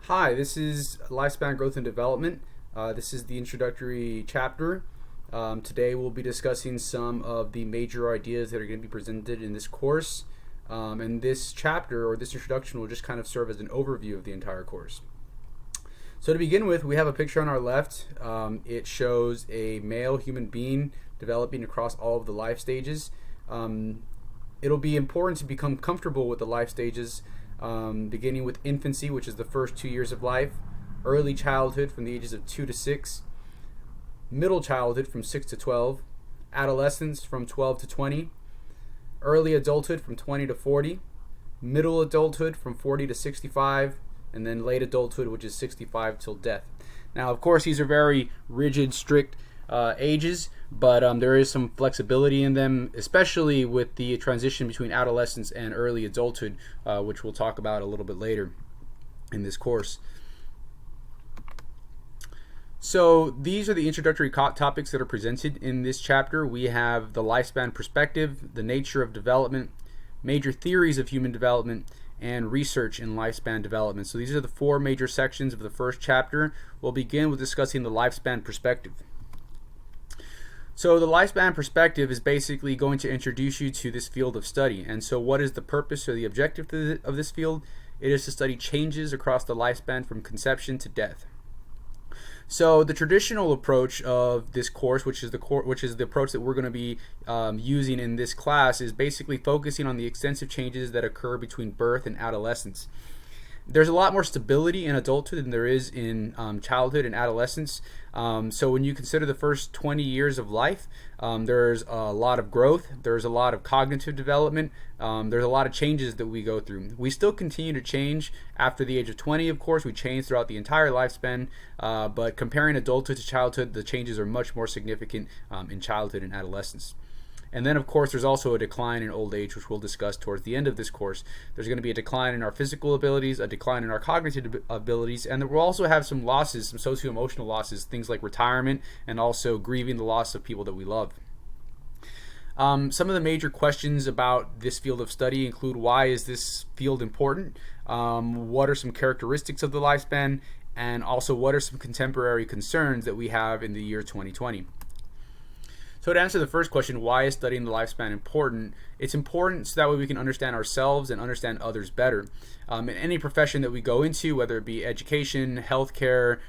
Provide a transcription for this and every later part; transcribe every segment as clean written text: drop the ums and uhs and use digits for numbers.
Hi, this is Lifespan Growth and Development. This is the introductory chapter. Today we'll be discussing some of the major ideas that are going to be presented in this course. And this chapter or this introduction will just kind of serve as an overview of the entire course. So to begin with, we have a picture on our left. It shows a male human being developing across all of the life stages. It'll be important to become comfortable with the life stages, beginning with infancy, which is the first 2 years of life, early childhood from the ages of 2 to 6, middle childhood from 6 to 12, adolescence from 12 to 20, early adulthood from 20 to 40, middle adulthood from 40 to 65, and then late adulthood, which is 65 till death. Now, of course, these are very rigid, strict ages, but there is some flexibility in them, especially with the transition between adolescence and early adulthood, which we'll talk about a little bit later in this course. So these are the introductory topics that are presented in this chapter. We have the lifespan perspective, the nature of development, major theories of human development, and research in lifespan development. So these are the four major sections of the first chapter. We'll begin with discussing the lifespan perspective. So the lifespan perspective is basically going to introduce you to this field of study. And so what is the purpose or the objective of this field? It is to study changes across the lifespan from conception to death. So the traditional approach of this course, which is the approach that we're going to be using in this class, is basically focusing on the extensive changes that occur between birth and adolescence. There's a lot more stability in adulthood than there is in childhood and adolescence. So when you consider the first 20 years of life, there's a lot of growth, there's a lot of cognitive development, there's a lot of changes that we go through. We still continue to change after the age of 20, of course. We change throughout the entire lifespan, but comparing adulthood to childhood, the changes are much more significant in childhood and adolescence. And then, of course, there's also a decline in old age, which we'll discuss towards the end of this course. There's going to be a decline in our physical abilities, a decline in our cognitive abilities, and we'll also have some losses, some socio-emotional losses, things like retirement and also grieving the loss of people that we love. Some of the major questions about this field of study include: why is this field important? What are some characteristics of the lifespan? And also, what are some contemporary concerns that we have in the year 2020? So to answer the first question, why is studying the lifespan important? It's important so that way we can understand ourselves and understand others better. In any profession that we go into, whether it be education, healthcare,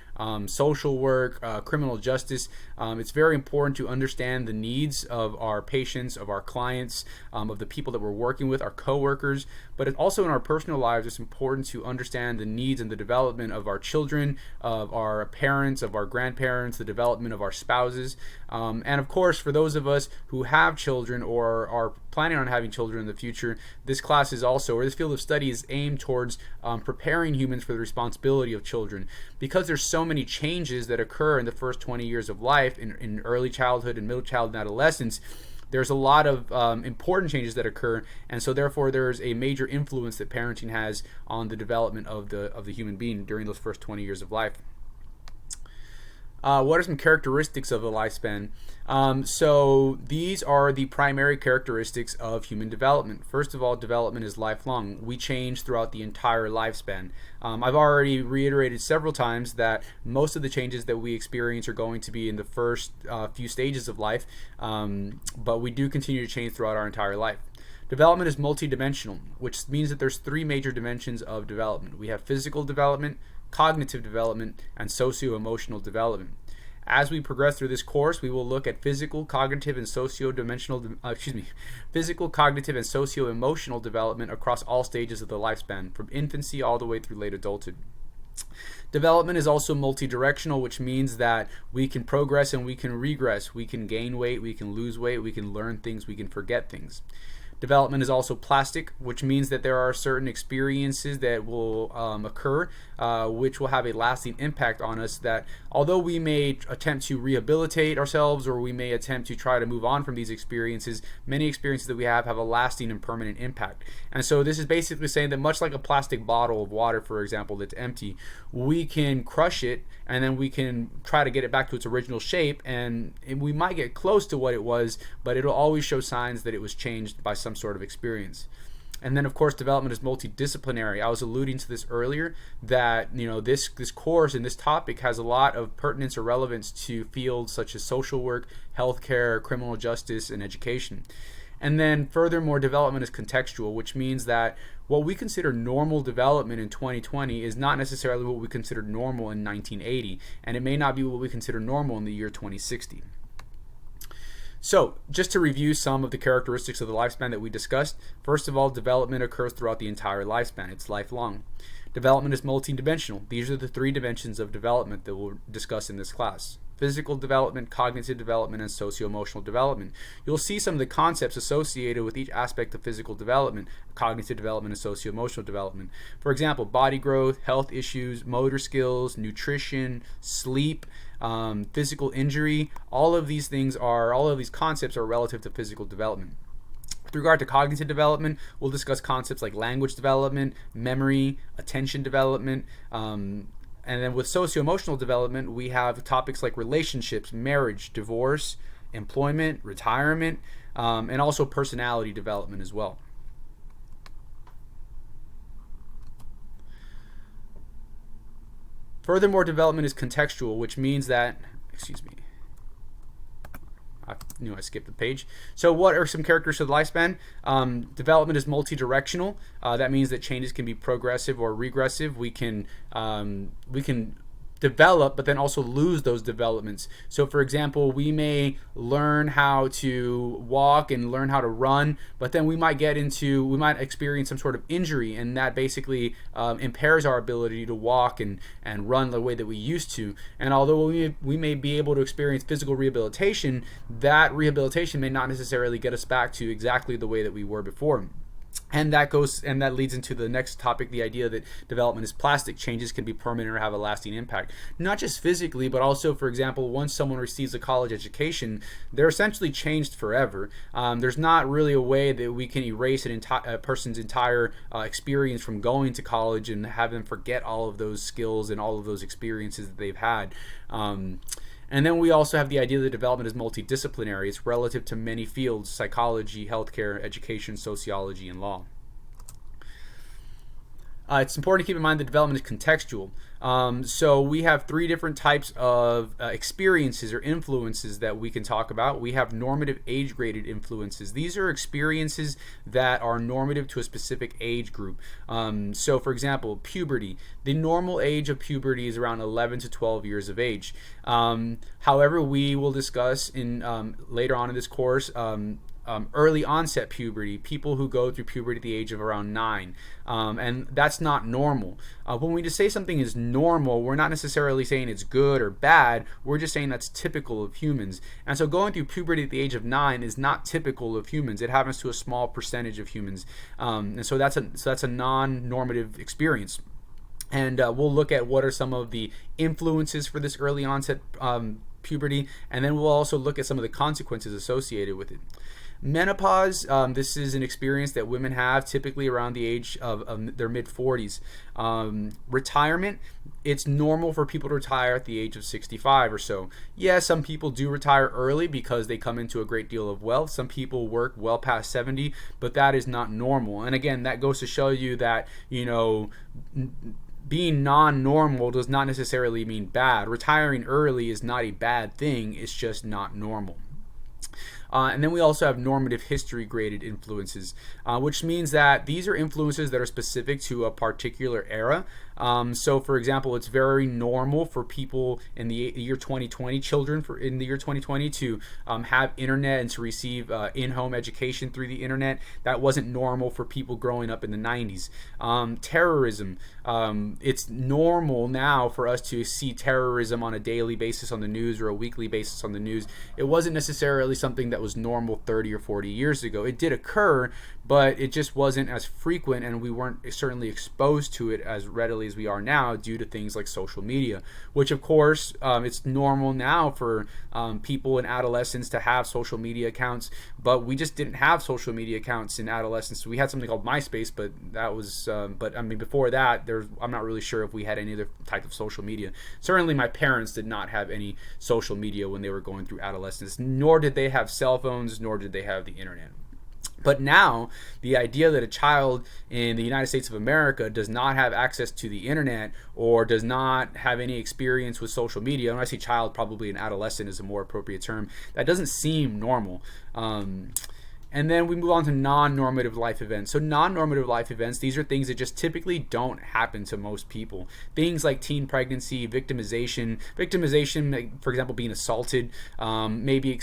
social work, criminal justice, it's very important to understand the needs of our patients, of our clients, of the people that we're working with, our coworkers. But also in our personal lives, it's important to understand the needs and the development of our children, of our parents, of our grandparents, the development of our spouses. And of course, for those of us who have children or are planning on having children in the future, this class is also, or this field of study is aimed towards preparing humans for the responsibility of children. Because there's so many changes that occur in the first 20 years of life, in early childhood and middle childhood and adolescence, there's a lot of important changes that occur, and so therefore there's a major influence that parenting has on the development of the human being during those first 20 years of life. What are some characteristics of the lifespan? So these are the primary characteristics of human development. First of all, development is lifelong. We change throughout the entire lifespan. I've already reiterated several times that most of the changes that we experience are going to be in the first few stages of life, but we do continue to change throughout our entire life. Development is multidimensional, which means that there's three major dimensions of development. We have physical development, cognitive development, and socio-emotional development. As we progress through this course, we will look at physical, cognitive, and socio-emotional development across all stages of the lifespan, from infancy all the way through late adulthood. Development is also multi-directional, which means that we can progress and we can regress. We can gain weight, we can lose weight, we can learn things, we can forget things. Development is also plastic, which means that there are certain experiences that will occur which will have a lasting impact on us, that although we may attempt to rehabilitate ourselves or we may attempt to try to move on from these experiences, many experiences that we have a lasting and permanent impact. And so this is basically saying that much like a plastic bottle of water, for example, that's empty, we can crush it and then we can try to get it back to its original shape, and we might get close to what it was, but it'll always show signs that it was changed by some sort of experience. And then, of course, development is multidisciplinary. I was alluding to this earlier, that this course and this topic has a lot of pertinence or relevance to fields such as social work, healthcare, criminal justice, and education. And then furthermore, development is contextual, which means that what we consider normal development in 2020 is not necessarily what we considered normal in 1980, and it may not be what we consider normal in the year 2060. So, just to review some of the characteristics of the lifespan that we discussed, first of all, development occurs throughout the entire lifespan. It's lifelong. Development is multidimensional. These are the 3 dimensions of development that we'll discuss in this class: physical development, cognitive development, and socio-emotional development. You'll see some of the concepts associated with each aspect of physical development, cognitive development, and socio-emotional development. For example, body growth, health issues, motor skills, nutrition, sleep, physical injury. All of these concepts are relative to physical development. With regard to cognitive development, we'll discuss concepts like language development, memory, attention development, and then with socio-emotional development, we have topics like relationships, marriage, divorce, employment, retirement, and also personality development as well. Furthermore, development is contextual, which means that, I skipped the page. So what are some characteristics of the lifespan? Development is multi-directional. That means that changes can be progressive or regressive. We can develop, but then also lose those developments. So for example, we may learn how to walk and learn how to run, but then we might experience some sort of injury, and that basically impairs our ability to walk and run the way that we used to. And although we may be able to experience physical rehabilitation, that rehabilitation may not necessarily get us back to exactly the way that we were before. And that leads into the next topic, the idea that development is plastic. Changes can be permanent or have a lasting impact, not just physically, but also, for example, once someone receives a college education, they're essentially changed forever. There's not really a way that we can erase a person's entire experience from going to college and have them forget all of those skills and all of those experiences that they've had. And then we also have the idea that development is multidisciplinary. It's relative to many fields: psychology, healthcare, education, sociology, and law. It's important to keep in mind that development is contextual. So we have 3 different types of experiences or influences that we can talk about. We have normative age-graded influences. These are experiences that are normative to a specific age group. So for example, puberty. The normal age of puberty is around 11 to 12 years of age. However, we will discuss later on in this course early onset puberty, people who go through puberty at the age of around 9, and that's not normal. When we just say something is normal, we're not necessarily saying it's good or bad. We're just saying that's typical of humans. And so going through puberty at the age of 9 is not typical of humans. It happens to a small percentage of humans, and so that's a non-normative experience. And we'll look at what are some of the influences for this early onset puberty, and then we'll also look at some of the consequences associated with it. Menopause, this is an experience that women have typically around the age of their mid-40s. Retirement, it's normal for people to retire at the age of 65 or so. Yeah, some people do retire early because they come into a great deal of wealth. Some people work well past 70, but that is not normal. And again, that goes to show you that, being non-normal does not necessarily mean bad. Retiring early is not a bad thing, it's just not normal. And then we also have normative history graded influences, which means that these are influences that are specific to a particular era. So for example, it's very normal for people in the year 2020, children in the year 2020 to have internet and to receive in-home education through the internet. That wasn't normal for people growing up in the 90s. Terrorism, it's normal now for us to see terrorism on a daily basis on the news or a weekly basis on the news. It wasn't necessarily something that was normal 30 or 40 years ago. It did occur, but it just wasn't as frequent, and we weren't certainly exposed to it as readily as we are now due to things like social media, which of course it's normal now for people in adolescence to have social media accounts, but we just didn't have social media accounts in adolescence. We had something called MySpace, but that was before that I'm not really sure if we had any other type of social media. Certainly my parents did not have any social media when they were going through adolescence, nor did they have cell phones, nor did they have the internet. But now, the idea that a child in the United States of America does not have access to the internet or does not have any experience with social media, when I say child, probably an adolescent is a more appropriate term, that doesn't seem normal. And then we move on to non-normative life events. So non-normative life events, these are things that just typically don't happen to most people. Things like teen pregnancy, victimization, for example, being assaulted, maybe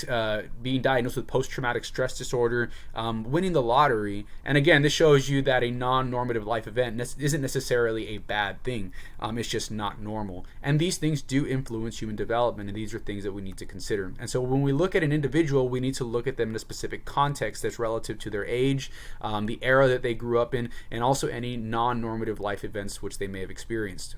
being diagnosed with post-traumatic stress disorder, winning the lottery. And again, this shows you that a non-normative life event isn't necessarily a bad thing. It's just not normal. And these things do influence human development, and these are things that we need to consider. And so when we look at an individual, we need to look at them in a specific context that's relative to their age, the era that they grew up in, and also any non-normative life events which they may have experienced.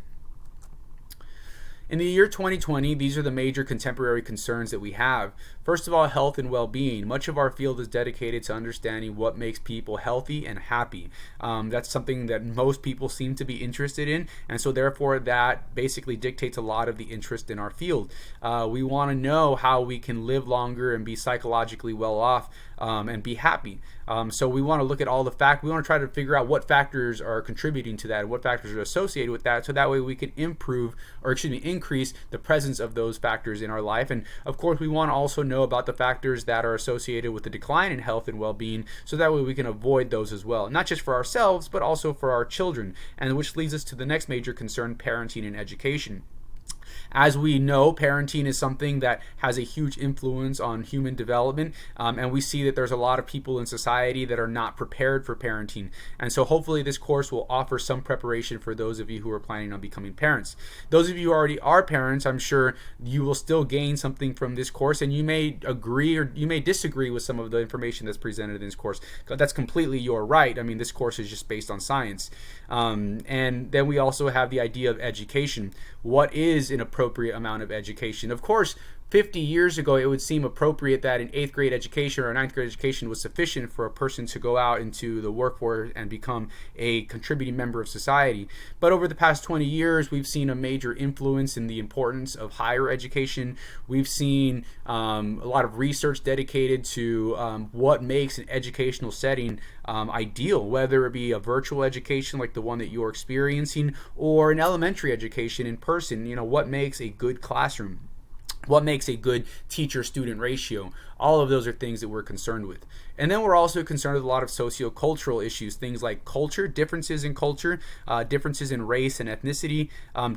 In the year 2020, these are the major contemporary concerns that we have. First of all, health and well-being. Much of our field is dedicated to understanding what makes people healthy and happy. That's something that most people seem to be interested in, and so therefore that basically dictates a lot of the interest in our field. We want to know how we can live longer and be psychologically well off and be happy. So we want to look at all the we want to try to figure out what factors are contributing to that, what factors are associated with that, so that way we can increase the presence of those factors in our life. And of course, we want to also know about the factors that are associated with the decline in health and well-being, so that way we can avoid those as well, not just for ourselves, but also for our children, and which leads us to the next major concern, parenting and education. As we know, parenting is something that has a huge influence on human development, and we see that there's a lot of people in society that are not prepared for parenting. And so hopefully this course will offer some preparation for those of you who are planning on becoming parents. Those of you who already are parents, I'm sure you will still gain something from this course, and you may agree or you may disagree with some of the information that's presented in this course. That's completely your right. I mean, this course is just based on science. And then we also have the idea of education. What is an appropriate amount of education? Of course, 50 years ago, it would seem appropriate that an 8th grade education or a 9th grade education was sufficient for a person to go out into the workforce and become a contributing member of society. But over the past 20 years, we've seen a major influence in the importance of higher education. We've seen a lot of research dedicated to what makes an educational setting ideal, whether it be a virtual education like the one that you're experiencing, or an elementary education in person. You know, what makes a good classroom? What makes a good teacher-student ratio? All of those are things that we're concerned with. And then we're also concerned with a lot of socio-cultural issues, things like culture, differences in culture, differences in race and ethnicity,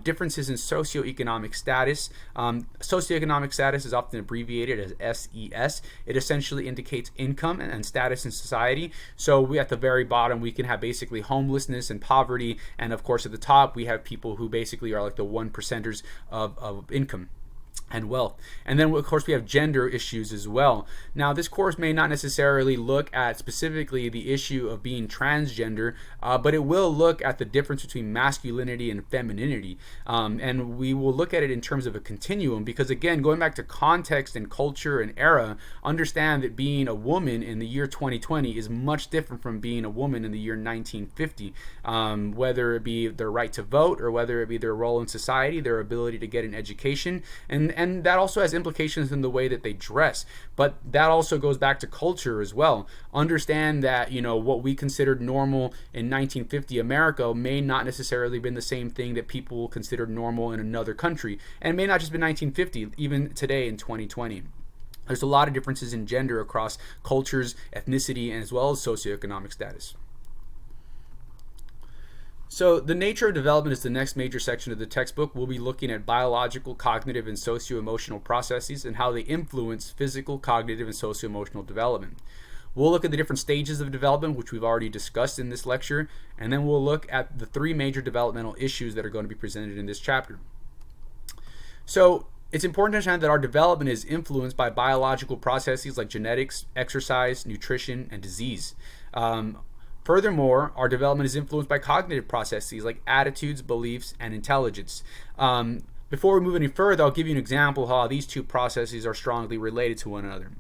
differences in socioeconomic status. Socioeconomic status is often abbreviated as SES. It essentially indicates income and status in society. So we, at the very bottom, we can have basically homelessness and poverty, and of course at the top we have people who basically are like the 1%ers of income and wealth. And then of course we have gender issues as well. Now this course may not necessarily look at specifically the issue of being transgender, but it will look at the difference between masculinity and femininity, and we will look at it in terms of a continuum, because again, going back to context and culture and era, understand that being a woman in the year 2020 is much different from being a woman in the year 1950, whether it be their right to vote or whether it be their role in society, their ability to get an education, and that also has implications in the way that they dress. But that also goes back to culture as well. Understand that, you know, what we considered normal in 1950 America may not necessarily been the same thing that people considered normal in another country, and it may not just be 1950, even today in 2020. There's a lot of differences in gender across cultures, ethnicity, and as well as socioeconomic status. So the nature of development is the next major section of the textbook. We'll be looking at biological, cognitive, and socio-emotional processes and how they influence physical, cognitive, and socio-emotional development. We'll look at the different stages of development, which we've already discussed in this lecture, and then we'll look at the 3 major developmental issues that are going to be presented in this chapter. So it's important to understand that our development is influenced by biological processes like genetics, exercise, nutrition, and disease. Furthermore, our development is influenced by cognitive processes like attitudes, beliefs, and intelligence. Before we move any further, I'll give you an example of how these 2 processes are strongly related to one another.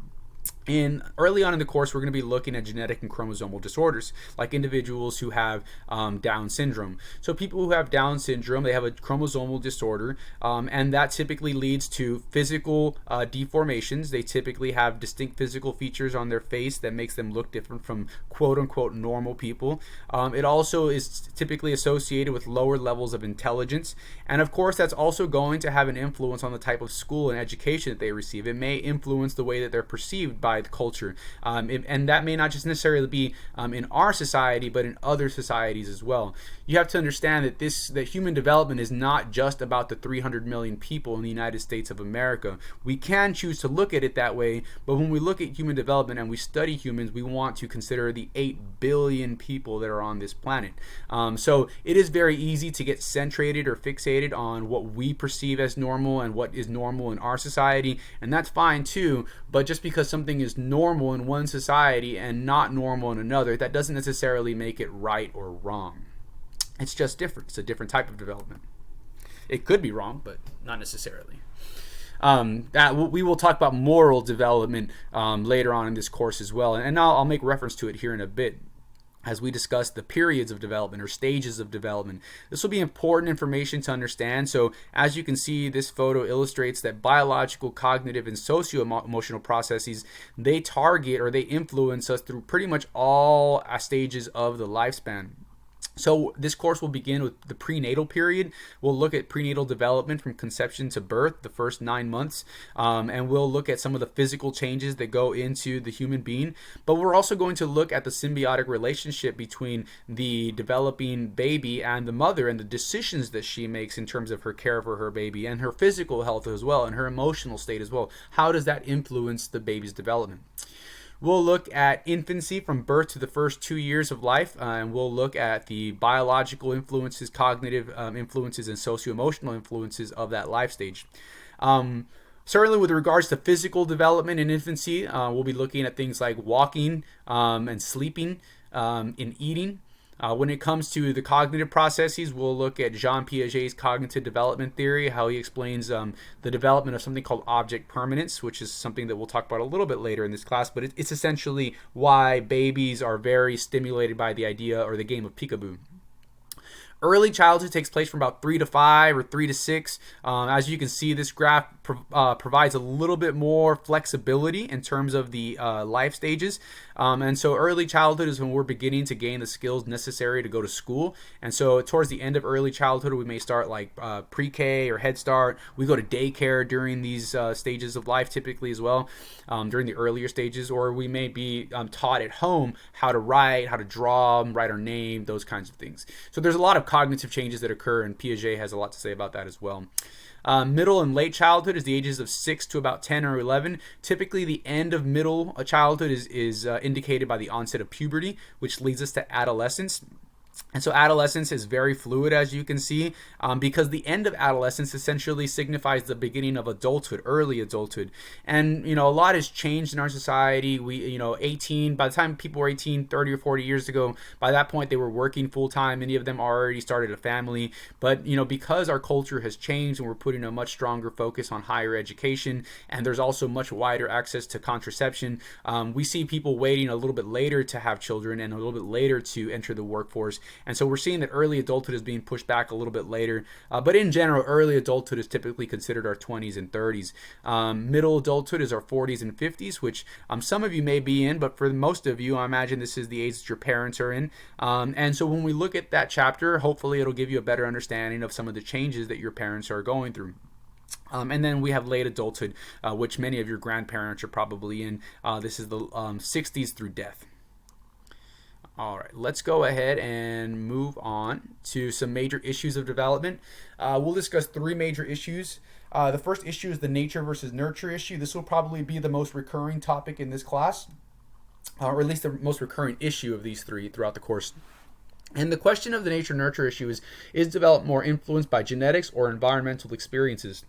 Early on in the course, we're going to be looking at genetic and chromosomal disorders, like individuals who have Down syndrome. So people who have Down syndrome, they have a chromosomal disorder, and that typically leads to physical deformations. They typically have distinct physical features on their face that makes them look different from quote-unquote normal people. It also is typically associated with lower levels of intelligence, and of course that's also going to have an influence on the type of school and education that they receive. It may influence the way that they're perceived by the culture, and that may not just necessarily be in our society, but in other societies as well. You have to understand that that human development is not just about the 300 million people in the United States of America. We can choose to look at it that way, but when we look at human development and we study humans, we want to consider the 8 billion people that are on this planet. So it is very easy to get centrated or fixated on what we perceive as normal and what is normal in our society, and that's fine too, but just because something is normal in one society and not normal in another, that doesn't necessarily make it right or wrong. It's just different. It's a different type of development. It could be wrong, but not necessarily. We will talk about moral development later on in this course as well, and I'll make reference to it here in a bit as we discuss the periods of development or stages of development. This will be important information to understand. So as you can see, this photo illustrates that biological, cognitive, and socio-emotional processes, they target or they influence us through pretty much all stages of the lifespan. So this course will begin with the prenatal period. We'll look at prenatal development from conception to birth, the first 9 months, and we'll look at some of the physical changes that go into the human being. But we're also going to look at the symbiotic relationship between the developing baby and the mother, and the decisions that she makes in terms of her care for her baby and her physical health as well, and her emotional state as well. How does that influence the baby's development? We'll look at infancy from birth to the first 2 years of life, and we'll look at the biological influences, cognitive influences, and socio-emotional influences of that life stage. Certainly with regards to physical development in infancy, we'll be looking at things like walking and sleeping and eating. When it comes to the cognitive processes, we'll look at Jean Piaget's cognitive development theory, how he explains the development of something called object permanence, which is something that we'll talk about a little bit later in this class, but it's essentially why babies are very stimulated by the idea or the game of peekaboo. Early childhood takes place from about 3 to 5 or 3 to 6. As you can see, this graph provides a little bit more flexibility in terms of the life stages. And so early childhood is when we're beginning to gain the skills necessary to go to school. And so towards the end of early childhood, we may start like pre-K or Head Start. We go to daycare during these stages of life typically as well, during the earlier stages. Or we may be taught at home how to write, how to draw, write our name, those kinds of things. So there's a lot of cognitive changes that occur, and Piaget has a lot to say about that as well. Middle and late childhood is the ages of 6 to about 10 or 11. Typically, the end of middle childhood is indicated by the onset of puberty, which leads us to adolescence. And so adolescence is very fluid, as you can see, because the end of adolescence essentially signifies the beginning of adulthood, early adulthood. And, a lot has changed in our society. We, 18, by the time people were 18, 30 or 40 years ago, by that point they were working full time. Many of them already started a family. But, because our culture has changed and we're putting a much stronger focus on higher education, and there's also much wider access to contraception, we see people waiting a little bit later to have children and a little bit later to enter the workforce. And so we're seeing that early adulthood is being pushed back a little bit later. But in general, early adulthood is typically considered our 20s and 30s. Middle adulthood is our 40s and 50s, which some of you may be in, but for most of you, I imagine this is the age that your parents are in. And so when we look at that chapter, hopefully it'll give you a better understanding of some of the changes that your parents are going through. And then we have late adulthood, which many of your grandparents are probably in. This is the 60s through death. All right, let's go ahead and move on to some major issues of development. We'll discuss 3 major issues. The first issue is the nature versus nurture issue. This will probably be the most recurring topic in this class, or at least the most recurring issue of these 3 throughout the course. And the question of the nature-nurture issue is developed more influenced by genetics or environmental experiences?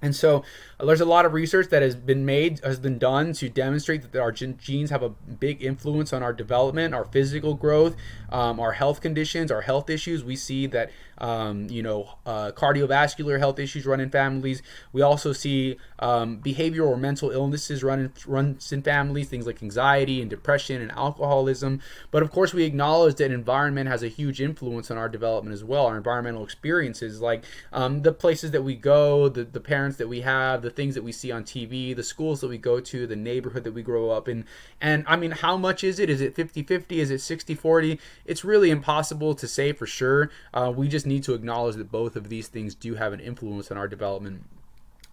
And so there's a lot of research that has been done to demonstrate that our genes have a big influence on our development, our physical growth, our health conditions, our health issues. We see that cardiovascular health issues run in families. We also see behavioral or mental illnesses runs in families, things like anxiety and depression and alcoholism. But of course, we acknowledge that environment has a huge influence on our development as well. Our environmental experiences, like the places that we go, the parents that we have, the things that we see on TV, the schools that we go to, the neighborhood that we grow up in. And I mean, how much is it? Is it 50-50? Is it 60-40? It's really impossible to say for sure. We just need to acknowledge that both of these things do have an influence on our development.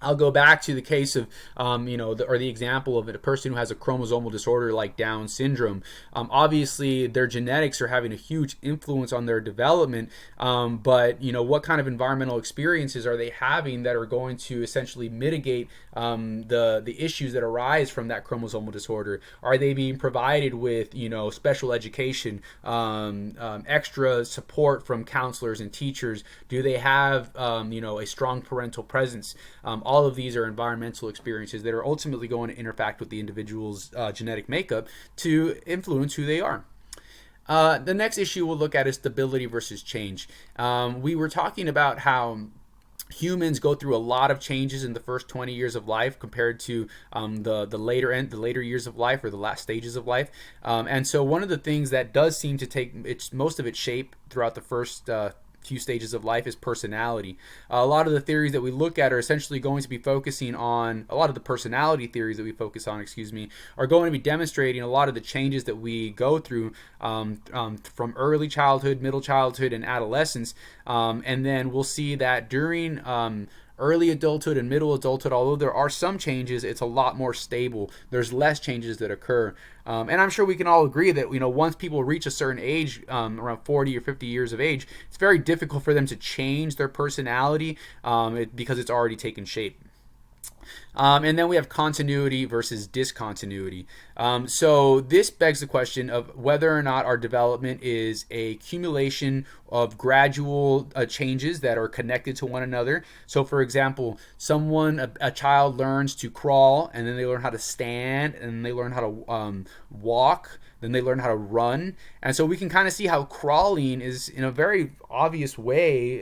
I'll go back to the case of, the example of a person who has a chromosomal disorder like Down syndrome. Obviously, their genetics are having a huge influence on their development, but what kind of environmental experiences are they having that are going to essentially mitigate the issues that arise from that chromosomal disorder? Are they being provided with special education, extra support from counselors and teachers? Do they have a strong parental presence? All of these are environmental experiences that are ultimately going to interact with the individual's genetic makeup to influence who they are. The next issue we'll look at is stability versus change. We were talking about how humans go through a lot of changes in the first 20 years of life compared to the later years of life, or the last stages of life. And so one of the things that does seem to take most of its shape throughout the first few stages of life is personality. A lot of the theories that we look at are essentially going to be focusing on, a lot of the personality theories that we focus on, are going to be demonstrating a lot of the changes that we go through from early childhood, middle childhood, and adolescence. And then we'll see that during early adulthood and middle adulthood, although there are some changes, it's a lot more stable. There's less changes that occur. And I'm sure we can all agree that once people reach a certain age, around 40 or 50 years of age, it's very difficult for them to change their personality because it's already taken shape. And then we have continuity versus discontinuity. So this begs the question of whether or not our development is a accumulation of gradual changes that are connected to one another. So for example, a child learns to crawl, and then they learn how to stand, and they learn how to walk, then they learn how to run. And so we can kind of see how crawling is, in a very obvious way,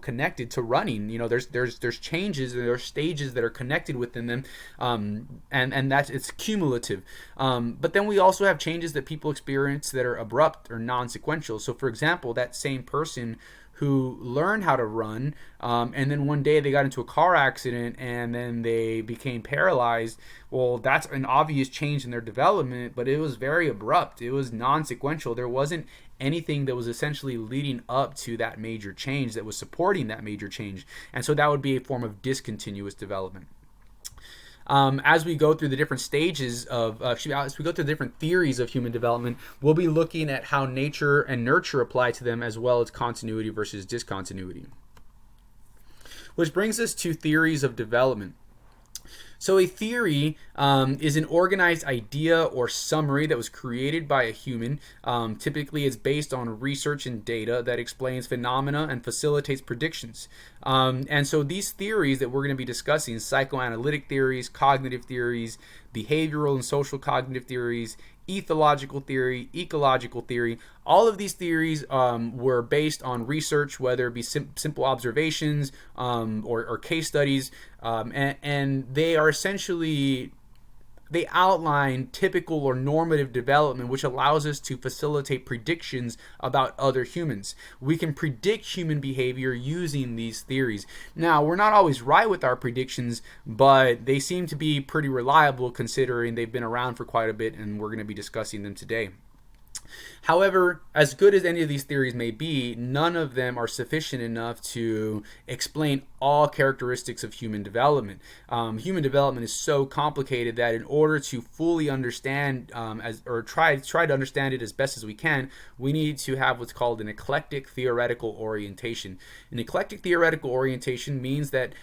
connected to running. There's changes, and there's stages that are connected within them, and it's cumulative. But then we also have changes that people experience that are abrupt or non-sequential. So for example, that same person who learned how to run, and then one day they got into a car accident and then they became paralyzed. Well, that's an obvious change in their development, but it was very abrupt. It was non-sequential. There wasn't anything that was essentially leading up to that major change that was supporting that major change. And so that would be a form of discontinuous development. As we go through the different stages as we go through the different theories of human development, we'll be looking at how nature and nurture apply to them, as well as continuity versus discontinuity. Which brings us to theories of development. So a theory is an organized idea or summary that was created by a human. Typically, it's based on research and data that explains phenomena and facilitates predictions. And so these theories that we're going to be discussing, psychoanalytic theories, cognitive theories, behavioral and social cognitive theories, ethological theory, ecological theory, all of these theories were based on research, whether it be simple observations or case studies, and they are essentially, they outline typical or normative development, which allows us to facilitate predictions about other humans. We can predict human behavior using these theories. Now, we're not always right with our predictions, but they seem to be pretty reliable considering they've been around for quite a bit, and we're going to be discussing them today. However, as good as any of these theories may be, none of them are sufficient enough to explain all characteristics of human development. Human development is so complicated that in order to fully understand try to understand it as best as we can, we need to have what's called an eclectic theoretical orientation. An eclectic theoretical orientation means that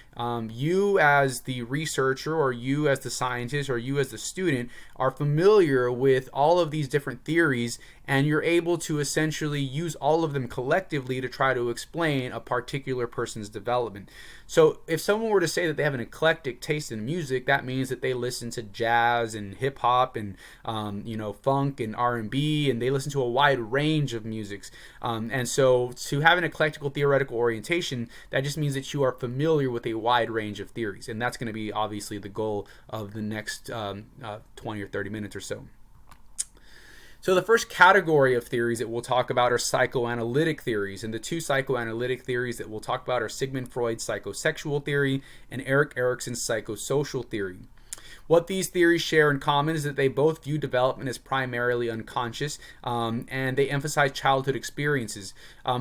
you as the researcher, or you as the scientist, or you as the student are familiar with all of these different theories, and you're able to essentially use all of them collectively to try to explain a particular person's development. So if someone were to say that they have an eclectic taste in music, that means that they listen to jazz and hip hop and funk and R&B, and they listen to a wide range of musics. And so to have an eclectical theoretical orientation, that just means that you are familiar with a wide range of theories, and that's going to be obviously the goal of the next 20 or 30 minutes or so. So the first category of theories that we'll talk about are psychoanalytic theories, and the two psychoanalytic theories that we'll talk about are Sigmund Freud's psychosexual theory and Erik Erikson's psychosocial theory. What these theories share in common is that they both view development as primarily unconscious, and they emphasize childhood experiences.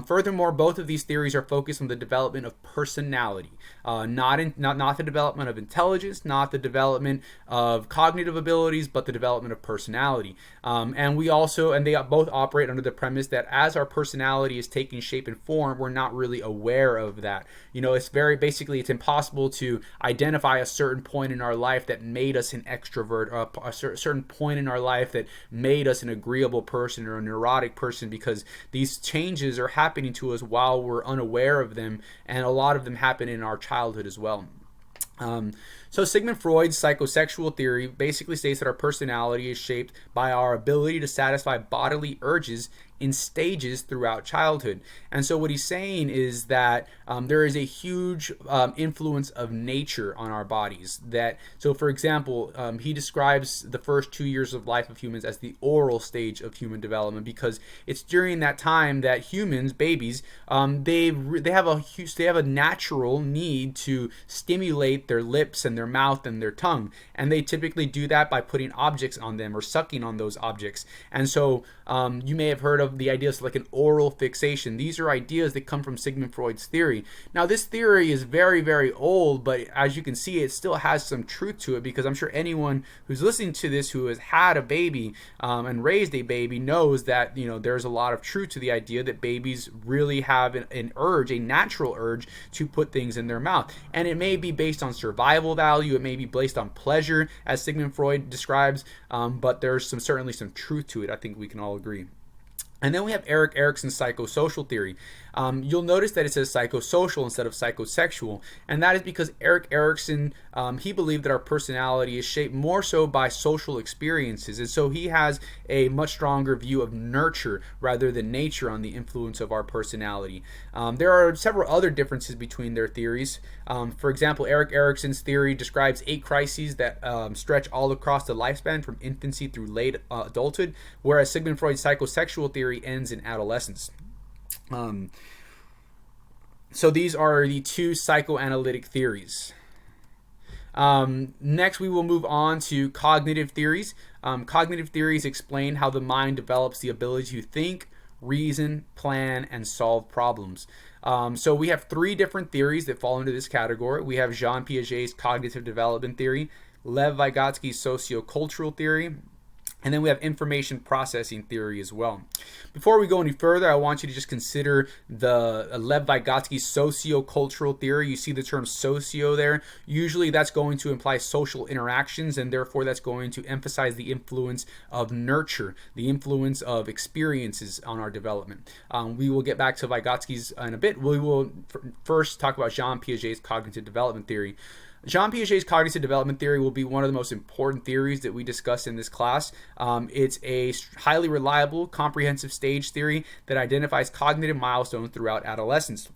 Furthermore, both of these theories are focused on the development of personality, not the development of intelligence, not the development of cognitive abilities, but the development of personality. And they both operate under the premise that as our personality is taking shape and form, we're not really aware of that. It's impossible to identify a certain point in our life that made us an extrovert, or a certain point in our life that made us an agreeable person or a neurotic person, because these changes are happening to us while we're unaware of them, and a lot of them happen in our childhood as well. So Sigmund Freud's psychosexual theory basically states that our personality is shaped by our ability to satisfy bodily urges in stages throughout childhood. And so what he's saying is that there is a huge influence of nature on our bodies. So for example, he describes the first 2 years of life of humans as the oral stage of human development, because it's during that time that humans, babies, they have a natural need to stimulate their lips and their mouth and their tongue, and they typically do that by putting objects on them or sucking on those objects. And so you may have heard of the ideas like an oral fixation. These are ideas that come from Sigmund Freud's theory. Now this theory is very, very old, but as you can see, it still has some truth to it, because I'm sure anyone who's listening to this who has had a baby and raised a baby knows that there's a lot of truth to the idea that babies really have an urge, a natural urge, to put things in their mouth. And it may be based on survival value, it may be based on pleasure, as Sigmund Freud describes, but there's certainly some truth to it. I think we can all agree. And then we have Erik Erikson's psychosocial theory. You'll notice that it says psychosocial instead of psychosexual, and that is because Erik Erikson, he believed that our personality is shaped more so by social experiences, and so he has a much stronger view of nurture rather than nature on the influence of our personality. There are several other differences between their theories. For example, Erik Erikson's theory describes 8 crises that stretch all across the lifespan from infancy through late adulthood, whereas Sigmund Freud's psychosexual theory ends in adolescence. So these are the two psychoanalytic theories. Next, we will move on to cognitive theories. Cognitive theories explain how the mind develops the ability to think, reason, plan, and solve problems. So we have 3 different theories that fall into this category. We have Jean Piaget's cognitive development theory, Lev Vygotsky's sociocultural theory, and then we have information processing theory as well. Before we go any further, I want you to just consider the Lev Vygotsky's sociocultural theory. You see the term socio there. Usually that's going to imply social interactions, and therefore that's going to emphasize the influence of nurture, the influence of experiences on our development. We will get back to Vygotsky's in a bit. We will first talk about Jean Piaget's cognitive development theory. Jean Piaget's cognitive development theory will be one of the most important theories that we discuss in this class. It's a highly reliable, comprehensive stage theory that identifies cognitive milestones throughout adolescence.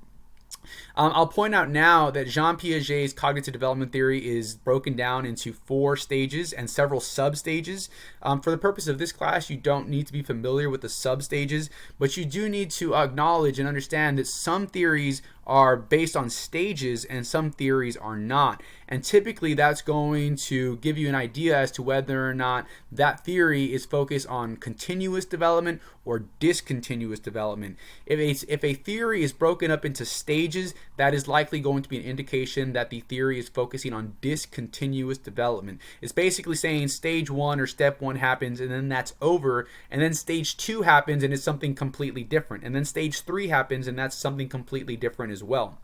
I'll point out now that Jean Piaget's cognitive development theory is broken down into 4 stages and several sub-stages. For the purpose of this class, you don't need to be familiar with the sub-stages, but you do need to acknowledge and understand that some theories are based on stages and some theories are not. And typically that's going to give you an idea as to whether or not that theory is focused on continuous development or discontinuous development. If a theory is broken up into stages, that is likely going to be an indication that the theory is focusing on discontinuous development. It's basically saying stage 1 or step 1 happens and then that's over, and then stage 2 happens and it's something completely different, and then stage 3 happens and that's something completely different as well.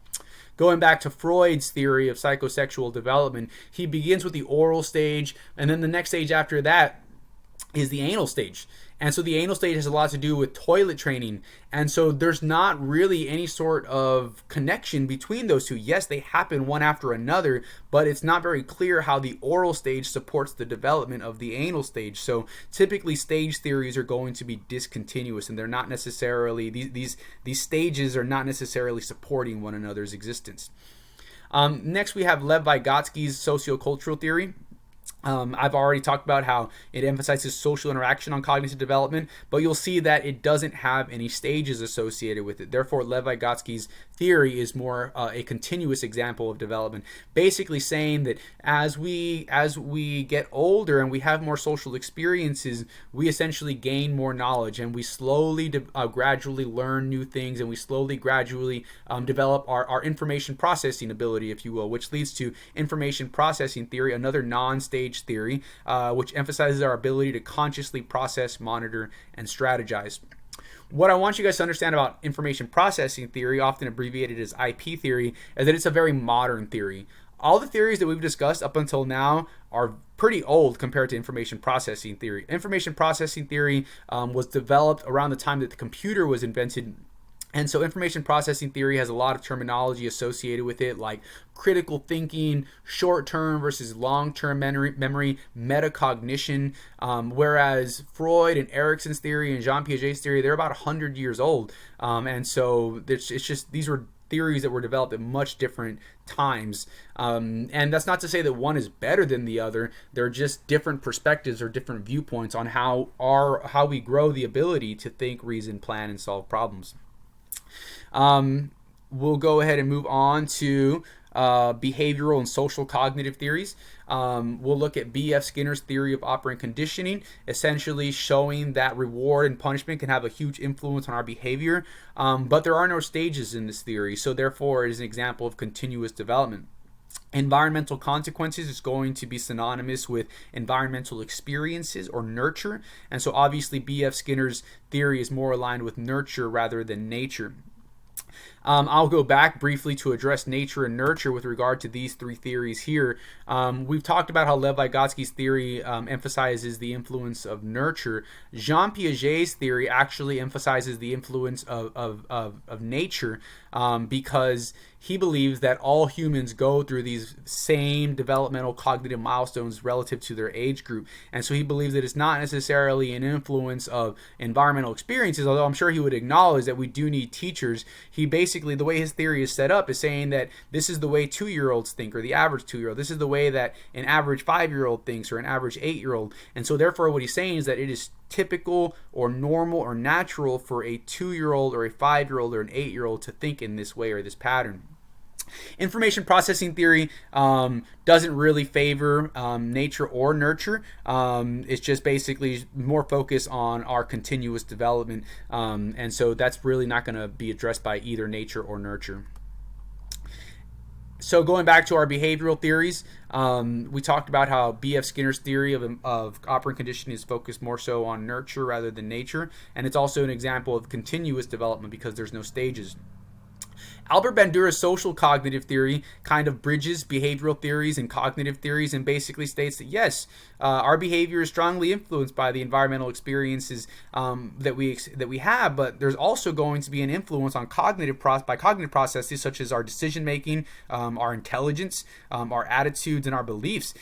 Going back to Freud's theory of psychosexual development, he begins with the oral stage, and then the next stage after that is the anal stage. And so the anal stage has a lot to do with toilet training. And so there's not really any sort of connection between those two. Yes, they happen one after another, but it's not very clear how the oral stage supports the development of the anal stage. So typically stage theories are going to be discontinuous, and they're not necessarily, these stages are not necessarily supporting one another's existence. Next we have Lev Vygotsky's sociocultural theory. I've already talked about how it emphasizes social interaction on cognitive development, but you'll see that it doesn't have any stages associated with it. Therefore, Lev Vygotsky's theory is more a continuous example of development, basically saying that as we get older and we have more social experiences, we essentially gain more knowledge, and we slowly gradually learn new things, and we slowly gradually develop our information processing ability, if you will, which leads to information processing theory, another non-stage theory, which emphasizes our ability to consciously process, monitor, and strategize. What I want you guys to understand about information processing theory, often abbreviated as IP theory, is that it's a very modern theory. All the theories that we've discussed up until now are pretty old compared to information processing theory. Information processing theory was developed around the time that the computer was invented. And so information processing theory has a lot of terminology associated with it, like critical thinking, short-term versus long-term memory, metacognition, whereas Freud and Erikson's theory and Jean Piaget's theory, they're about 100 years old. And so it's just, these were theories that were developed at much different times. And that's not to say that one is better than the other. They're just different perspectives or different viewpoints on how we grow the ability to think, reason, plan, and solve problems. We'll go ahead and move on to behavioral and social cognitive theories. We'll look at B.F. Skinner's theory of operant conditioning, essentially showing that reward and punishment can have a huge influence on our behavior, but there are no stages in this theory, so therefore it is an example of continuous development. Environmental consequences is going to be synonymous with environmental experiences or nurture, and so obviously B.F. Skinner's theory is more aligned with nurture rather than nature. I'll go back briefly to address nature and nurture with regard to these three theories here. We've talked about how Lev Vygotsky's theory emphasizes the influence of nurture. Jean Piaget's theory actually emphasizes the influence of nature, because he believes that all humans go through these same developmental cognitive milestones relative to their age group. And so he believes that it's not necessarily an influence of environmental experiences, although I'm sure he would acknowledge that we do need teachers. He basically, the way his theory is set up is saying that this is the way 2-year-olds think, or the average 2-year-old. This is the way that an average 5-year-old thinks, or an average 8-year-old. And so therefore what he's saying is that it is typical or normal or natural for a 2-year-old or a 5-year-old or an 8-year-old to think in this way or this pattern. Information processing theory doesn't really favor nature or nurture. It's just basically more focused on our continuous development, and so that's really not going to be addressed by either nature or nurture. So going back to our behavioral theories, we talked about how B.F. Skinner's theory of operant conditioning is focused more so on nurture rather than nature, and it's also an example of continuous development because there's no stages. Albert Bandura's social cognitive theory kind of bridges behavioral theories and cognitive theories and basically states that yes, our behavior is strongly influenced by the environmental experiences that we have, but there's also going to be an influence on cognitive processes such as our decision making, our intelligence, our attitudes, and our beliefs.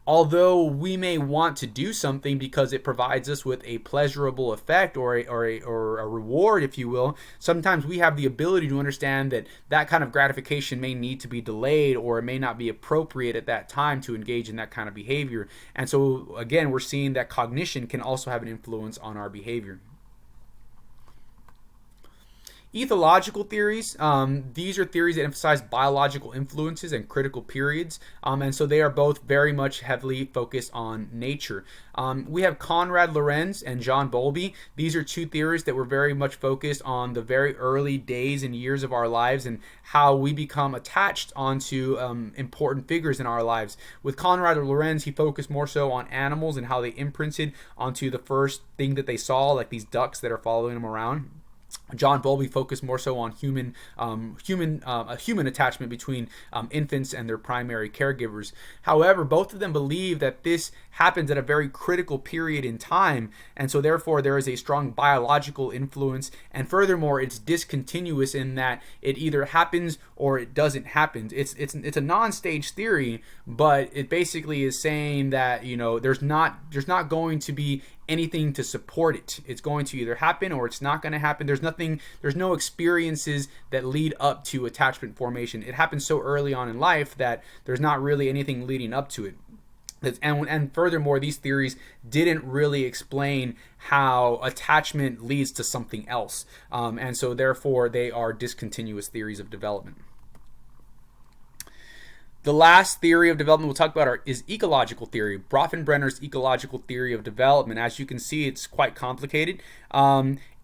Although we may want to do something because it provides us with a pleasurable effect or a reward, if you will, sometimes we have the ability to understand that that kind of gratification may need to be delayed, or it may not be appropriate at that time to engage in that kind of behavior. And so again, we're seeing that cognition can also have an influence on our behavior. Ethological theories, these are theories that emphasize biological influences and critical periods, and so they are both very much heavily focused on nature. We have Konrad Lorenz and John Bowlby. These are two theories that were very much focused on the very early days and years of our lives and how we become attached onto important figures in our lives. With Konrad Lorenz, he focused more so on animals and how they imprinted onto the first thing that they saw, like these ducks that are following them around. John Bowlby focused more so on a human attachment between infants and their primary caregivers. However, both of them believe that this happens at a very critical period in time, and so therefore there is a strong biological influence. And furthermore, it's discontinuous in that it either happens or it doesn't happen. It's a non-stage theory, but it basically is saying that there's not going to be anything to support it. It's going to either happen or it's not going to happen. There's no experiences that lead up to attachment formation. It happens so early on in life that there's not really anything leading up to it. And furthermore, these theories didn't really explain how attachment leads to something else. And so therefore they are discontinuous theories of development. The last theory of development we'll talk about is ecological theory, Bronfenbrenner's ecological theory of development. As you can see, it's quite complicated.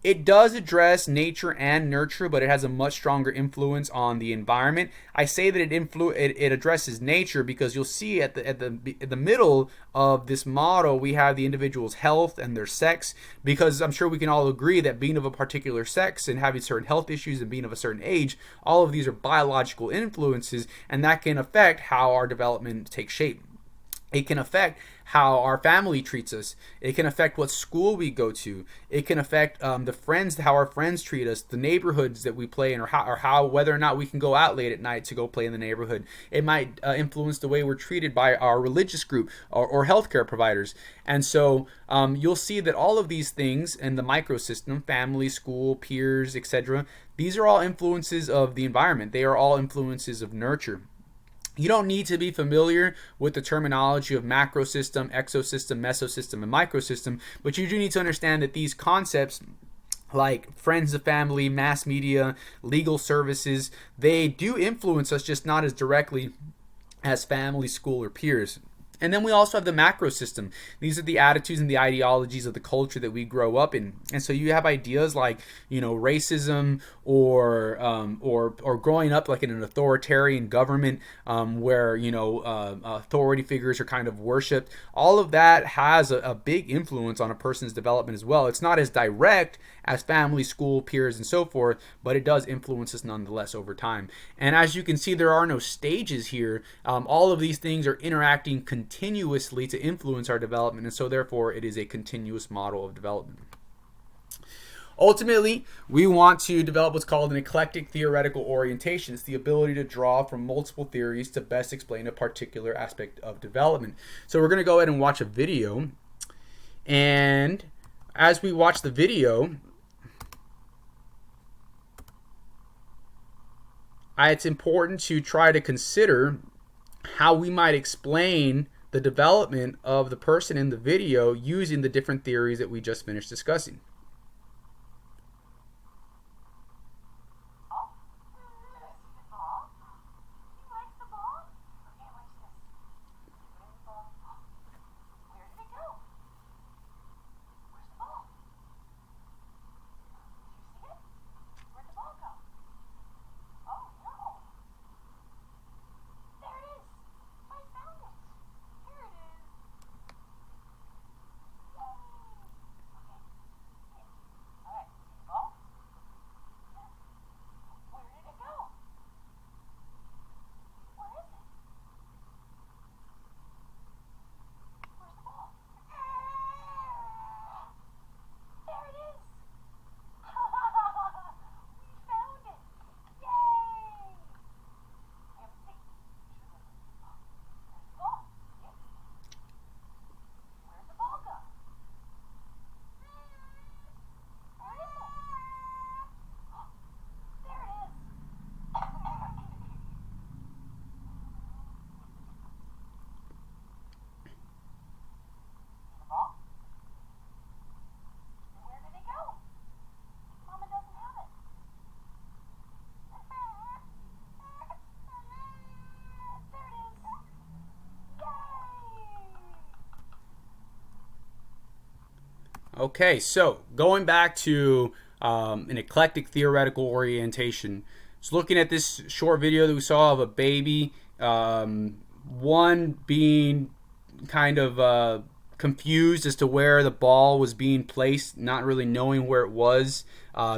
It does address nature and nurture, but it has a much stronger influence on the environment. I say that it addresses nature because you'll see at the middle of this model we have the individual's health and their sex, because I'm sure we can all agree that being of a particular sex and having certain health issues and being of a certain age, all of these are biological influences, and that can affect how our development takes shape. It can affect how our family treats us. It can affect what school we go to. It can affect how our friends treat us, the neighborhoods that we play in, or how whether or not we can go out late at night to go play in the neighborhood. It might influence the way we're treated by our religious group or healthcare providers. And so you'll see that all of these things in the microsystem, family, school, peers, etc., these are all influences of the environment. They are all influences of nurture. You don't need to be familiar with the terminology of macrosystem, exosystem, mesosystem, and microsystem, but you do need to understand that these concepts, like friends of family, mass media, legal services, they do influence us, just not as directly as family, school, or peers. And then we also have the macro system. These are the attitudes and the ideologies of the culture that we grow up in. And so you have ideas like, racism or growing up like in an authoritarian government where, authority figures are kind of worshipped. All of that has a big influence on a person's development as well. It's not as direct as family, school, peers, and so forth, but it does influence us nonetheless over time. And as you can see, there are no stages here. All of these things are interacting continuously to influence our development, and so therefore it is a continuous model of development. Ultimately, we want to develop what's called an eclectic theoretical orientation. It's the ability to draw from multiple theories to best explain a particular aspect of development. So we're going to go ahead and watch a video, and as we watch the video, it's important to try to consider how we might explain the development of the person in the video using the different theories that we just finished discussing. Okay, so going back to an eclectic theoretical orientation. So looking at this short video that we saw of a baby, one being kind of confused as to where the ball was being placed, not really knowing where it was.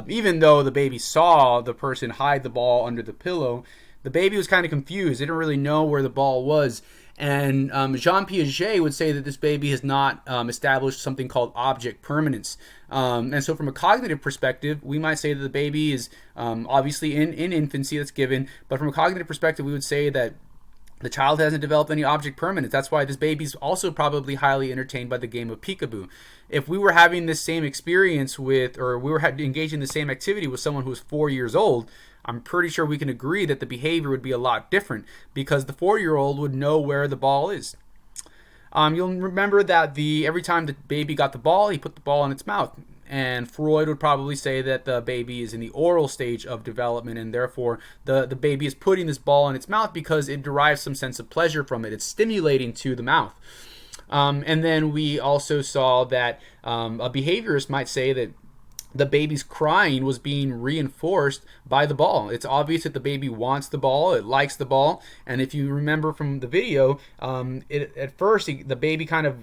Even though the baby saw the person hide the ball under the pillow, the baby was kind of confused. They didn't really know where the ball was. And Jean Piaget would say that this baby has not established something called object permanence. And so from a cognitive perspective, we might say that the baby is obviously in infancy, that's given. But from a cognitive perspective, we would say that the child hasn't developed any object permanence. That's why this baby's also probably highly entertained by the game of peekaboo. If we were having this same experience with, or we were engaged in the same activity with someone who was 4 years old, I'm pretty sure we can agree that the behavior would be a lot different because the 4-year-old would know where the ball is. You'll remember that every time the baby got the ball, he put the ball in its mouth. And Freud would probably say that the baby is in the oral stage of development, and therefore the baby is putting this ball in its mouth because it derives some sense of pleasure from it. It's stimulating to the mouth. And then we also saw that a behaviorist might say that the baby's crying was being reinforced by the ball. It's obvious that the baby wants the ball, it likes the ball, and if you remember from the video, at first the baby kind of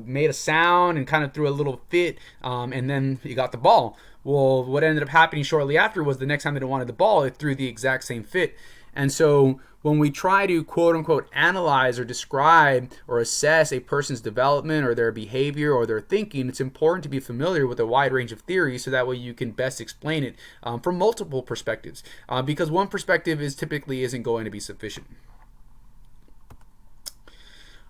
made a sound and kind of threw a little fit, and then he got the ball. Well, what ended up happening shortly after was the next time that it wanted the ball, it threw the exact same fit. And so when we try to quote unquote analyze or describe or assess a person's development or their behavior or their thinking, it's important to be familiar with a wide range of theories so that way you can best explain it from multiple perspectives, because one perspective typically isn't going to be sufficient.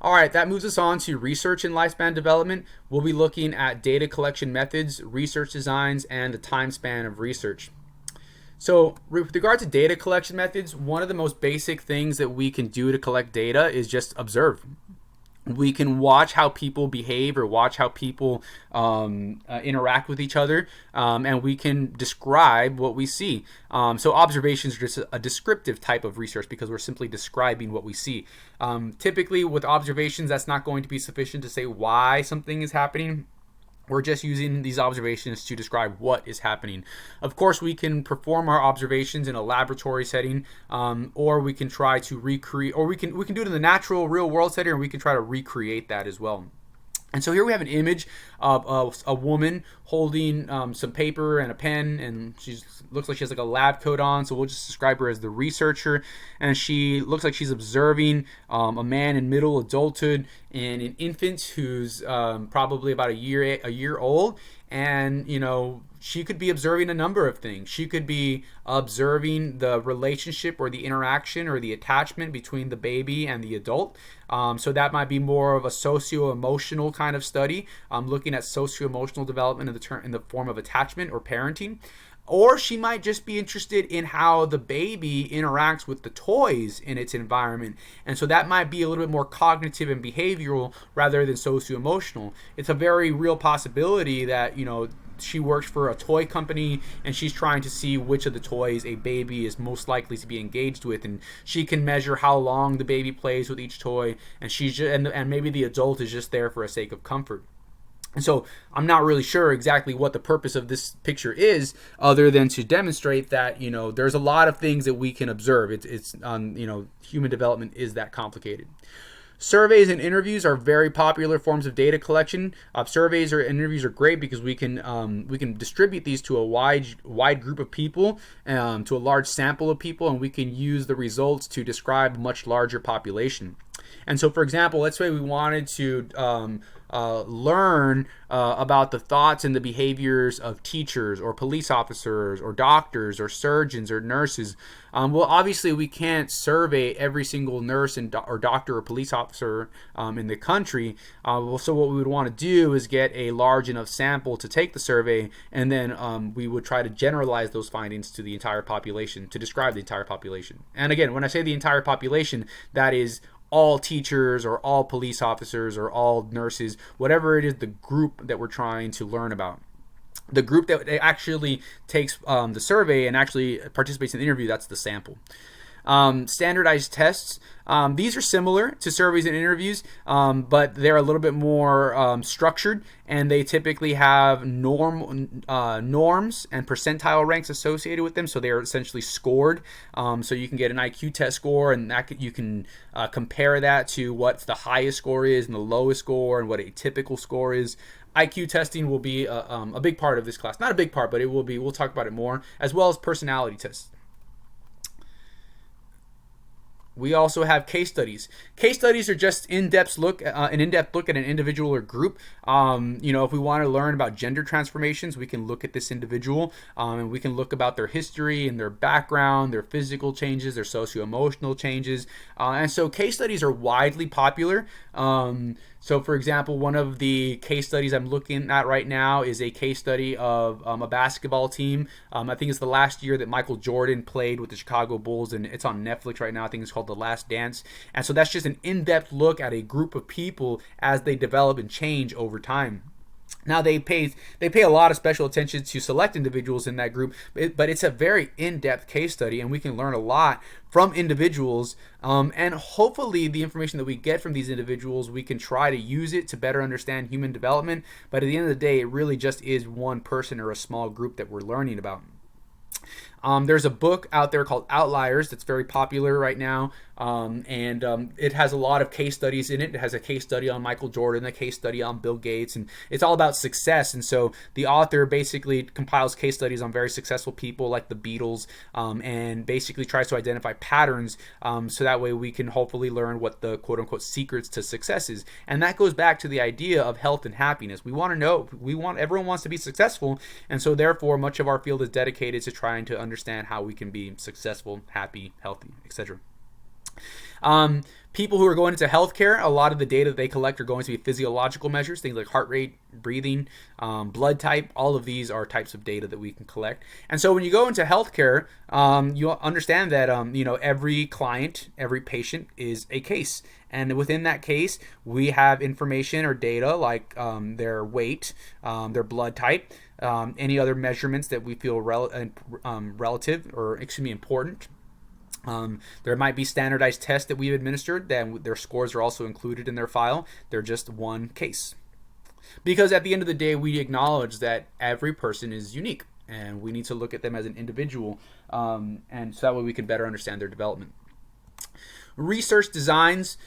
All right, that moves us on to research in lifespan development. We'll be looking at data collection methods, research designs, and the time span of research. So with regard to data collection methods, one of the most basic things that we can do to collect data is just observe. We can watch how people behave or watch how people interact with each other, and we can describe what we see. So observations are just a descriptive type of research because we're simply describing what we see. Typically with observations, that's not going to be sufficient to say why something is happening. We're just using these observations to describe what is happening. Of course, we can perform our observations in a laboratory setting, or we can try to recreate, or we can do it in the natural, real world setting, or we can try to recreate that as well. And so here we have an image of a woman holding some paper and a pen, and she looks like she has like a lab coat on, so we'll just describe her as the researcher. And she looks like she's observing a man in middle adulthood and an infant who's probably about a year old. And she could be observing a number of things. She could be observing the relationship or the interaction or the attachment between the baby and the adult. So that might be more of a socio-emotional kind of study, looking at socio-emotional development in the form of attachment or parenting. Or she might just be interested in how the baby interacts with the toys in its environment. And so that might be a little bit more cognitive and behavioral rather than socio-emotional. It's a very real possibility that, she works for a toy company and she's trying to see which of the toys a baby is most likely to be engaged with, and she can measure how long the baby plays with each toy, and and maybe the adult is just there for a sake of comfort. And so I'm not really sure exactly what the purpose of this picture is, other than to demonstrate that there's a lot of things that we can observe. It's human development is that complicated. Surveys and interviews are very popular forms of data collection. Surveys or interviews are great because we can distribute these to a wide group of people, to a large sample of people, and we can use the results to describe a much larger population. And so, for example, let's say we wanted to learn about the thoughts and the behaviors of teachers or police officers or doctors or surgeons or nurses. Well, obviously we can't survey every single nurse or doctor or police officer in the country. So what we would want to do is get a large enough sample to take the survey, and then we would try to generalize those findings to the entire population, to describe the entire population. And again, when I say the entire population, that is all teachers or all police officers or all nurses, whatever it is, the group that we're trying to learn about. The group that actually takes the survey and actually participates in the interview, that's the sample. Standardized tests. These are similar to surveys and interviews, but they're a little bit more structured, and they typically have norms and percentile ranks associated with them, so they are essentially scored. So you can get an IQ test score, and you can compare that to what the highest score is and the lowest score and what a typical score is. IQ testing will be a big part of this class. Not a big part, but it will be. We'll talk about it more, as well as personality tests. We also have case studies. Case studies are just an in-depth look at an individual or group. If we want to learn about gender transformations, we can look at this individual, and we can look about their history and their background, their physical changes, their socio-emotional changes. And so case studies are widely popular. So, for example, one of the case studies I'm looking at right now is a case study of a basketball team. I think it's the last year that Michael Jordan played with the Chicago Bulls, and it's on Netflix right now. I think it's called The Last Dance. And so that's just an in-depth look at a group of people as they develop and change over time. Now they pay a lot of special attention to select individuals in that group, but it's a very in-depth case study, and we can learn a lot from individuals, and hopefully the information that we get from these individuals, we can try to use it to better understand human development. But at the end of the day, it really just is one person or a small group that we're learning about. There's a book out there called Outliers that's very popular right now, and it has a lot of case studies in it. It has a case study on Michael Jordan, a case study on Bill Gates, and it's all about success. And so the author basically compiles case studies on very successful people like the Beatles, and basically tries to identify patterns, so that way we can hopefully learn what the quote-unquote secrets to success is. And that goes back to the idea of health and happiness. Everyone wants to be successful, and so therefore much of our field is dedicated to trying to understand how we can be successful, happy, healthy, etc. People who are going into healthcare, a lot of the data that they collect are going to be physiological measures, things like heart rate, breathing, blood type. All of these are types of data that we can collect. And so when you go into healthcare, you understand that every client, every patient is a case. And within that case, we have information or data like their weight, their blood type, any other measurements that we feel important. There might be standardized tests that we've administered, that their scores are also included in their file. They're just one case. Because at the end of the day, we acknowledge that every person is unique, and we need to look at them as an individual, and so that way we can better understand their development. Research designs.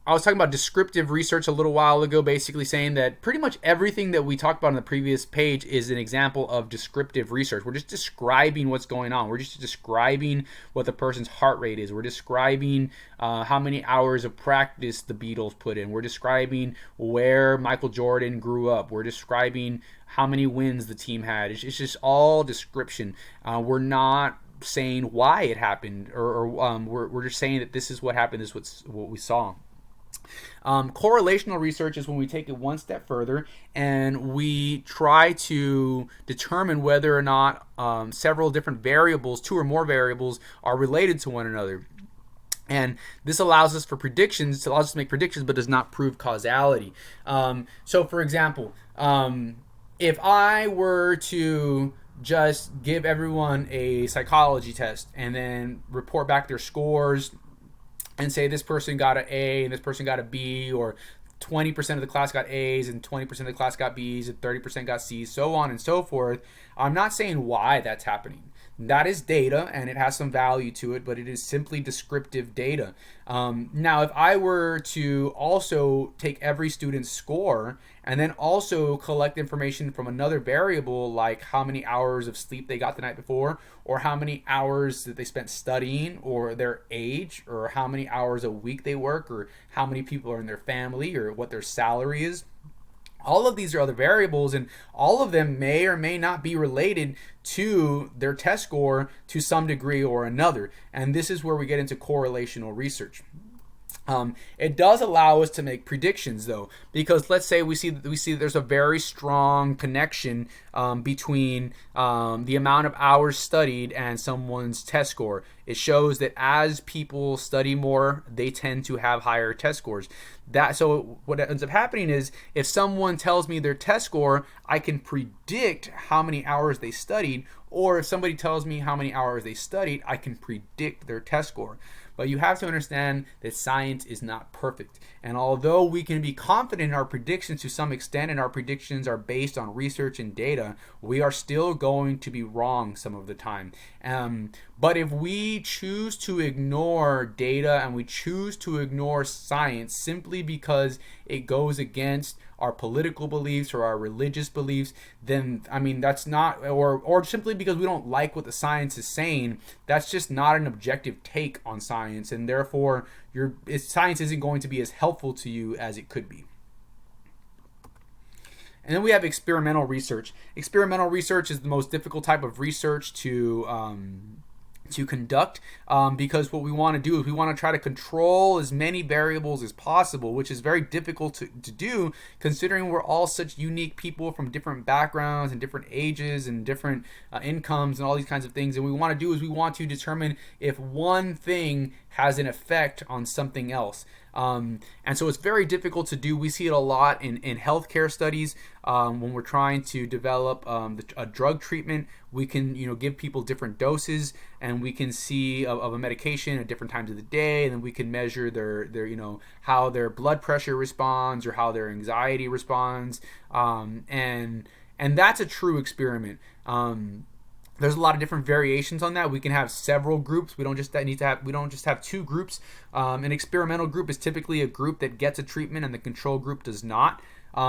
I was talking about descriptive research a little while ago, basically saying that pretty much everything that we talked about on the previous page is an example of descriptive research. We're just describing what's going on. We're just describing what the person's heart rate is. We're describing how many hours of practice the Beatles put in. We're describing where Michael Jordan grew up. We're describing how many wins the team had. It's just all description. We're not saying why it happened, or we're just saying that this is what happened, this is what we saw. Correlational research is when we take it one step further and we try to determine whether or not several different variables, two or more variables, are related to one another. And this allows us to make predictions, but does not prove causality. So for example, if I were to just give everyone a psychology test and then report back their scores and say this person got an A and this person got a B, or 20% of the class got A's and 20% of the class got B's and 30% got C's, so on and so forth, I'm not saying why that's happening. That is data and it has some value to it, but it is simply descriptive data. Now, if I were to also take every student's score and then also collect information from another variable, like how many hours of sleep they got the night before, or how many hours that they spent studying, or their age, or how many hours a week they work, or how many people are in their family, or what their salary is. All of these are other variables, and all of them may or may not be related to their test score to some degree or another. And this is where we get into correlational research. It does allow us to make predictions, though, because let's say we see there's a very strong connection between the amount of hours studied and someone's test score. It shows that as people study more, they tend to have higher test scores. So what ends up happening is, if someone tells me their test score, I can predict how many hours they studied, Or if somebody tells me how many hours they studied, I can predict their test score. But you have to understand that science is not perfect. And although we can be confident in our predictions to some extent, and our predictions are based on research and data, we are still going to be wrong some of the time. But if we choose to ignore data and we choose to ignore science simply because it goes against our political beliefs or our religious beliefs, then that's not, or simply because we don't like what the science is saying, that's just not an objective take on science, and therefore science isn't going to be as helpful to you as it could be. And then we have experimental research. Experimental research is the most difficult type of research to conduct, because what we want to do is we want to try to control as many variables as possible, which is very difficult to do, considering we're all such unique people from different backgrounds and different ages and different incomes and all these kinds of things. And what we want to do is we want to determine if one thing has an effect on something else. And so it's very difficult to do. We see it a lot in healthcare studies. When we're trying to develop a drug treatment, we can give people different doses, and we can see of a medication at different times of the day, and then we can measure their how their blood pressure responds or how their anxiety responds, and that's a true experiment. There's a lot of different variations on that. We can have several groups. We don't just have two groups. An experimental group is typically a group that gets a treatment and the control group does not.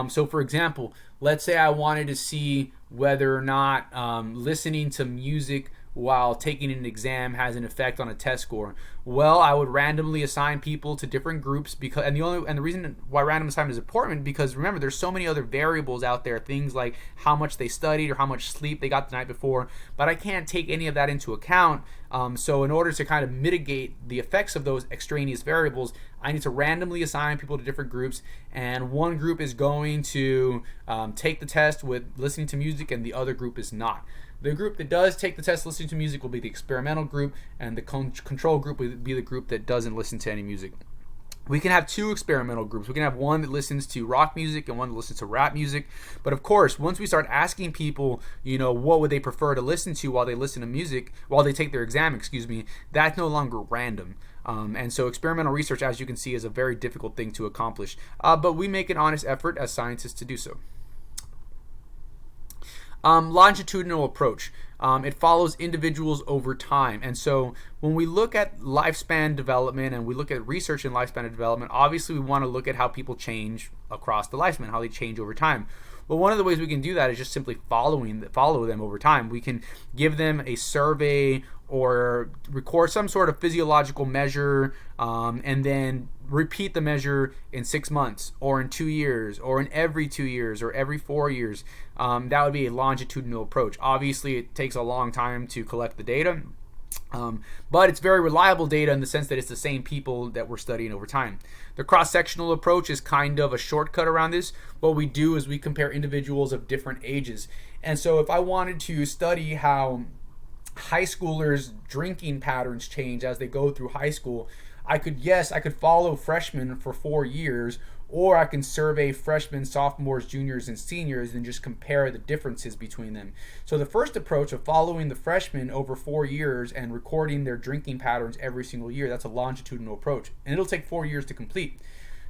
So for example, let's say I wanted to see whether or not listening to music while taking an exam has an effect on a test score. Well, I would randomly assign people to different groups, because the reason why random assignment is important, because remember, there's so many other variables out there, things like how much they studied or how much sleep they got the night before, but I can't take any of that into account. So in order to kind of mitigate the effects of those extraneous variables, I need to randomly assign people to different groups, and one group is going to take the test with listening to music and the other group is not. The group that does take the test listening to music will be the experimental group, and the control group will be the group that doesn't listen to any music. We can have two experimental groups. We can have one that listens to rock music and one that listens to rap music. But of course, once we start asking people, what would they prefer to listen to while they listen to music, while they take their exam, that's no longer random. And so experimental research, as you can see, is a very difficult thing to accomplish. But we make an honest effort as scientists to do so. Longitudinal approach. It follows individuals over time. And so when we look at lifespan development and we look at research in lifespan development, obviously we want to look at how people change across the lifespan, how they change over time. Well, one of the ways we can do that is just simply follow them over time. We can give them a survey or record some sort of physiological measure, and then repeat the measure in 6 months or in 2 years or in every 2 years or every 4 years. That would be a longitudinal approach. Obviously, it takes a long time to collect the data, but it's very reliable data in the sense that it's the same people that we're studying over time. The cross-sectional approach is kind of a shortcut around this. What we do is we compare individuals of different ages. And so if I wanted to study how high schoolers' drinking patterns change as they go through high school, I could follow freshmen for 4 years, or I can survey freshmen, sophomores, juniors, and seniors and just compare the differences between them. So the first approach of following the freshmen over 4 years and recording their drinking patterns every single year, that's a longitudinal approach, and it'll take 4 years to complete.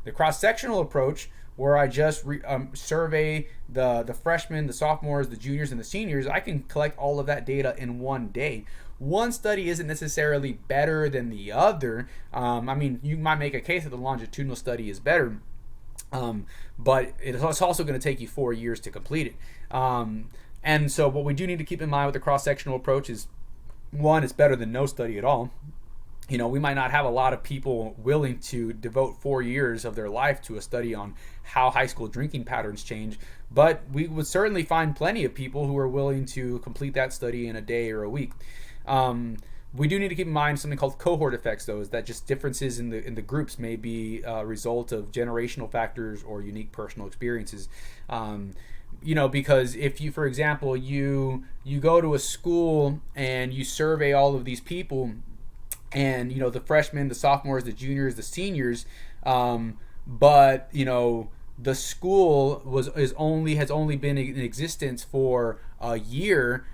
The cross-sectional approach, where I just survey the freshmen, the sophomores, the juniors, and the seniors, I can collect all of that data in one day. One study isn't necessarily better than the other. You might make a case that the longitudinal study is better, but it's also going to take you 4 years to complete it. And so what we do need to keep in mind with the cross-sectional approach is, one, it's better than no study at all. We might not have a lot of people willing to devote 4 years of their life to a study on how high school drinking patterns change, but we would certainly find plenty of people who are willing to complete that study in a day or a week. We do need to keep in mind something called cohort effects, though, is that just differences in the groups may be a result of generational factors or unique personal experiences. Because if you, for example, you go to a school and you survey all of these people, and the freshmen, the sophomores, the juniors, the seniors, but the school has only been in existence for a year,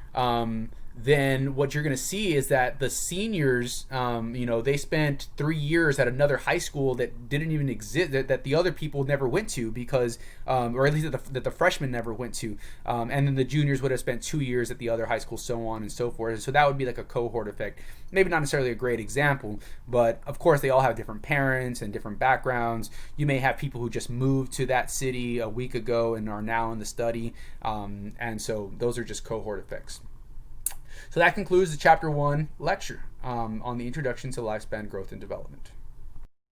then what you're going to see is that the seniors, they spent 3 years at another high school that didn't even exist, that the other people never went to because, or at least that the freshmen never went to. And then the juniors would have spent 2 years at the other high school, so on and so forth. So that would be like a cohort effect. Maybe not necessarily a great example, but of course they all have different parents and different backgrounds. You may have people who just moved to that city a week ago and are now in the study. And so those are just cohort effects. So that concludes the Chapter 1 lecture on the Introduction to Lifespan Growth and Development.